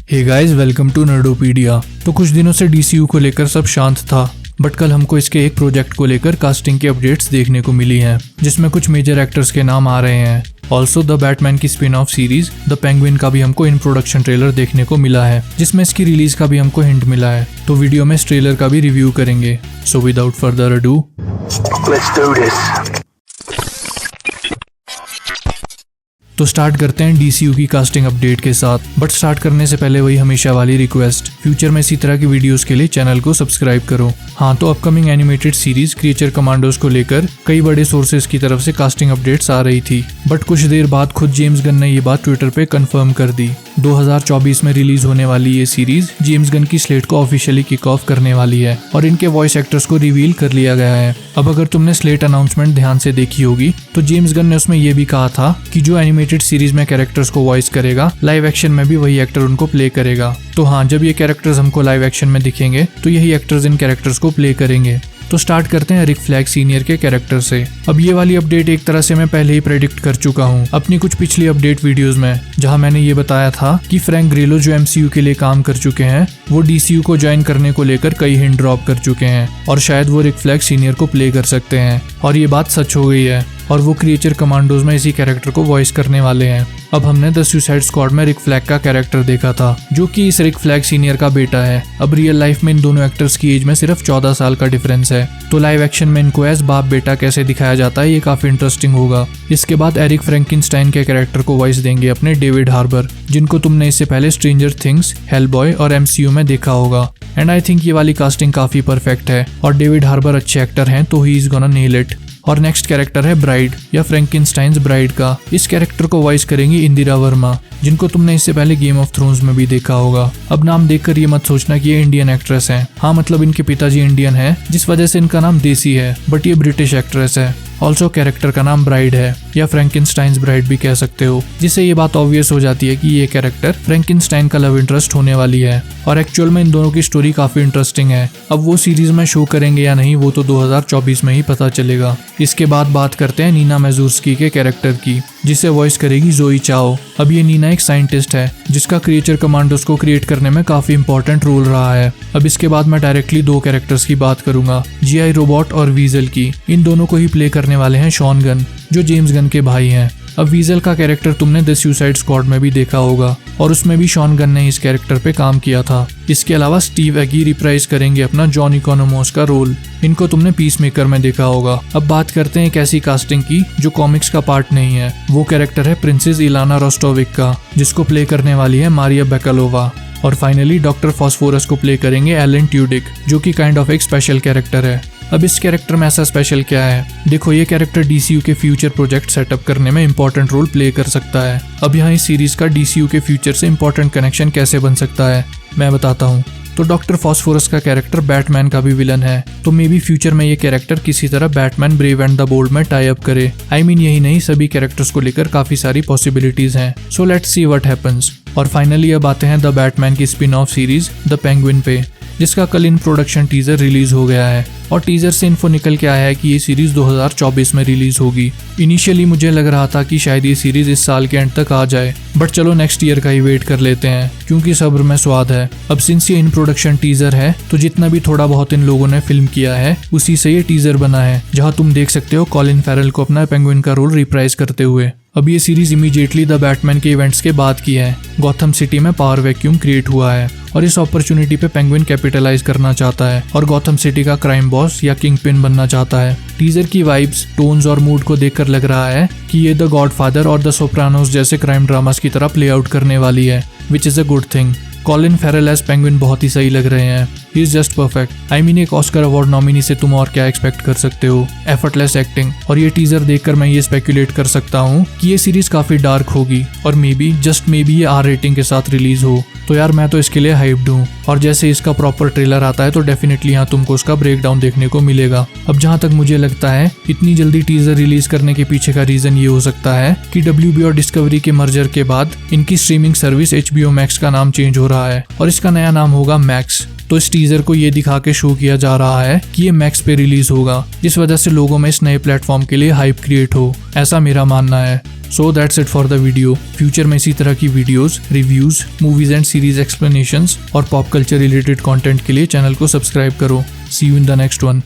Hey guys, welcome to Nerdopedia. तो कुछ दिनों से डीसीयू को लेकर सब शांत था, बट कल हमको इसके एक प्रोजेक्ट को लेकर कास्टिंग की अपडेट्स देखने को मिली हैं, जिसमें कुछ मेजर एक्टर्स के नाम आ रहे हैं। ऑल्सो द बैटमैन की spin off series the penguin का भी हमको इन प्रोडक्शन ट्रेलर देखने को मिला है, जिसमें इसकी रिलीज का भी हमको हिंट मिला है। तो वीडियो में इस ट्रेलर का भी रिव्यू करेंगे। So without further ado, Let's do this. तो स्टार्ट करते हैं डीसीयू की कास्टिंग अपडेट के साथ। बट स्टार्ट करने से पहले वही हमेशा वाली रिक्वेस्ट, फ्यूचर में इसी तरह की वीडियोस के लिए चैनल को सब्सक्राइब करो। हाँ, तो upcoming animated series creature commandos को लेकर कई बड़े सोर्सेज की तरफ से कास्टिंग अपडेट्स आ रही थी, बट कुछ देर बाद खुद जेम्स गन ने ये बात ट्विटर पे कंफर्म कर दी। 2024 में रिलीज होने वाली ये सीरीज जेम्स गन की स्लेट को ऑफिशियली किक ऑफ करने वाली है और इनके वॉइस एक्टर्स को रिवील कर लिया गया है। अब अगर तुमने स्लेट अनाउंसमेंट ध्यान से देखी होगी तो जेम्स गन ने उसमें ये भी कहा था कि जो एनिमेटेड सीरीज में कैरेक्टर्स को वॉइस करेगा, लाइव एक्शन में भी वही एक्टर उनको प्ले करेगा। तो हाँ, जब ये कैरेक्टर्स हमको लाइव एक्शन में दिखेंगे तो यही एक्टर्स इन कैरेक्टर्स को प्ले करेंगे। तो स्टार्ट करते हैं रिक फ्लैग सीनियर के कैरेक्टर से। अब ये वाली अपडेट एक तरह से मैं पहले ही प्रेडिक्ट कर चुका हूँ अपनी कुछ पिछली अपडेट वीडियोस में, जहाँ मैंने ये बताया था कि फ्रैंक ग्रेलो जो एमसीयू के लिए काम कर चुके हैं, वो डीसीयू को ज्वाइन करने को लेकर कई हिंट ड्रॉप कर चुके हैं और शायद वो रिक फ्लैग सीनियर को प्ले कर सकते हैं। और ये बात सच हो गई है और वो क्रिएचर कमांडोज में इसी कैरेक्टर को वॉइस करने वाले हैं। अब हमने द सुसाइड स्क्वाड में रिक फ्लैग का कैरेक्टर देखा था, जो कि इस रिक फ्लैग सीनियर का बेटा है। अब रियल लाइफ में इन दोनों एक्टर्स की एज में सिर्फ 14 साल का डिफरेंस है, तो लाइव एक्शन में इनको एज बाप बेटा कैसे दिखाया जाता है, ये काफी इंटरेस्टिंग होगा। इसके बाद एरिक फ्रैंकेनस्टाइन के कैरेक्टर को वॉइस देंगे अपने डेविड हार्बर, जिनको तुमने इससे पहले स्ट्रेंजर थिंग्स, हेलबॉय और एमसीयू में देखा होगा। एंड आई थिंक ये वाली कास्टिंग काफी परफेक्ट है और डेविड हार्बर अच्छे एक्टर हैं, तो he is gonna nail it. और नेक्स्ट कैरेक्टर है ब्राइड या फ्रैंकेनस्टाइन्स ब्राइड का। इस कैरेक्टर को वॉइस करेंगी इंदिरा वर्मा, जिनको तुमने इससे पहले गेम ऑफ थ्रोन्स में भी देखा होगा। अब नाम देखकर ये मत सोचना कि ये इंडियन एक्ट्रेस हैं। हाँ, मतलब इनके पिताजी इंडियन है, जिस वजह से इनका नाम देसी है, बट ये ब्रिटिश एक्ट्रेस है। ऑल्सो कैरेक्टर का नाम ब्राइड है या फ्रैंकेनस्टाइन्स ब्राइड भी कह सकते हो, जिससे ये बात ऑब्वियस हो जाती है कि ये कैरेक्टर फ्रैंकेनस्टाइन का लव इंटरेस्ट होने वाली है। और एक्चुअल में इन दोनों की स्टोरी काफी इंटरेस्टिंग है। अब वो सीरीज में शो करेंगे या नहीं, वो तो 2024 में ही पता चलेगा। इसके बाद बात करते हैं नीना मेजूर्स्की के कैरेक्टर की, जिसे वॉइस करेगी जोई चाओ। अब ये नीना एक साइंटिस्ट है जिसका क्रिएचर कमांडोज को क्रिएट करने में काफी इंपॉर्टेंट रोल रहा है। अब इसके बाद मैं डायरेक्टली दो कैरेक्टर्स की बात करूंगा, जीआई रोबोट और वीजल की। इन दोनों को ही प्ले करने वाले हैं शॉन गन, जो जेम्स गन के भाई हैं। अब वीजल का कैरेक्टर तुमने द सुसाइड स्क्वाड में भी देखा होगा और उसमें भी शॉन गन ने इस कैरेक्टर पे काम किया था। इसके अलावा स्टीव एगी रिप्राइज करेंगे अपना जॉन इकोनोमोस का रोल। इनको तुमने पीस मेकर में देखा होगा। अब बात करते हैं एक ऐसी कास्टिंग की जो कॉमिक्स का पार्ट नहीं है। वो कैरेक्टर है प्रिंसेस इलाना रोस्टोविक का, जिसको प्ले करने वाली है मारिया बेकालोवा। और फाइनली डॉक्टर फॉस्फोरस को प्ले करेंगे एलन ट्यूडिक, जो कि काइंड ऑफ एक स्पेशल कैरेक्टर है। अब इस कैरेक्टर में ऐसा स्पेशल क्या है? देखो, ये कैरेक्टर डीसीयू के फ्यूचर प्रोजेक्ट सेटअप करने में इंपॉर्टेंट रोल प्ले कर सकता है। अब यहाँ इस सीरीज का डीसीयू के फ्यूचर से इंपॉर्टेंट कनेक्शन कैसे बन सकता है, मैं बताता हूँ। तो डॉक्टर फॉस्फोरस का कैरेक्टर बैटमैन का भी विलन है, तो मे बी फ्यूचर में ये कैरेक्टर किसी तरह Batman brave and the bold में टाई अप करे। आई मीन यही नहीं, सभी कैरेक्टर्स को लेकर काफी सारी पॉसिबिलिटीज हैं। So let's see what happens. और फाइनली अब आते हैं द बैटमैन की spin off series the penguin पे, जिसका कल इन प्रोडक्शन टीजर रिलीज हो गया है और टीजर से इन्फो निकल के आया है कि ये सीरीज 2024 में रिलीज होगी। इनिशियली मुझे लग रहा था कि शायद ये सीरीज इस साल के एंड तक आ जाए, बट चलो नेक्स्ट ईयर का ही वेट कर लेते हैं, क्योंकि सब्र में स्वाद है। अब सिंस ये इन प्रोडक्शन टीजर है, तो जितना भी थोड़ा बहुत इन लोगों ने फिल्म किया है उसी से ये टीजर बना है, जहाँ तुम देख सकते हो कॉलिन फैरल को अपना पेंगुइन का रोल रिप्राइज करते हुए। अब ये सीरीज इमीडिएटली द बैटमैन के इवेंट्स के बाद की है। गॉथम सिटी में पावर वैक्यूम क्रिएट हुआ है और इस अपॉर्चुनिटी पे पेंगुइन कैपिटलाइज करना चाहता है और गॉथम सिटी का क्राइम बॉस या किंग पिन बनना चाहता है। टीजर की वाइब्स, टोन्स और मूड को देखकर लग रहा है कि ये द गॉडफादर और द सोप्रानोस जैसे क्राइम ड्रामास की तरह प्ले आउट करने वाली है, which is a good thing. Colin Farrell as Penguin बहुत ही सही लग रहे हैं। He is just perfect. I mean एक ऑस्कर अवार्ड नॉमिनी से तुम और क्या एक्सपेक्ट कर सकते हो? Effortless acting. और ये टीजर देखकर मैं ये स्पेकुलेट कर सकता हूँ कि ये सीरीज काफी डार्क होगी और may be, just may be, ये आर रेटिंग के साथ रिलीज हो। तो यार मैं तो इसके लिए हाइप्ड हूँ और जैसे इसका प्रॉपर ट्रेलर आता है तो डेफिनेटली यहाँ तुमको उसका ब्रेकडाउन देखने को मिलेगा। अब जहाँ तक मुझे लगता है इतनी जल्दी टीजर रिलीज करने के पीछे का रीजन ये हो सकता है कि WB और डिस्कवरी के मर्जर के बाद इनकी स्ट्रीमिंग सर्विस HBO मैक्स का नाम चेंज हो रहा है और इसका नया नाम होगा मैक्स। तो इस टीजर को ये दिखा के शो किया जा रहा है कि ये मैक्स पे रिलीज होगा, जिस वजह से लोगों में इस नए प्लेटफॉर्म के लिए हाइप क्रिएट हो, ऐसा मेरा मानना है। So that's it for the video. Future में इसी तरह की videos, reviews, movies and series explanations और पॉप कल्चर रिलेटेड कंटेंट के लिए चैनल को सब्सक्राइब करो। See you in the next one.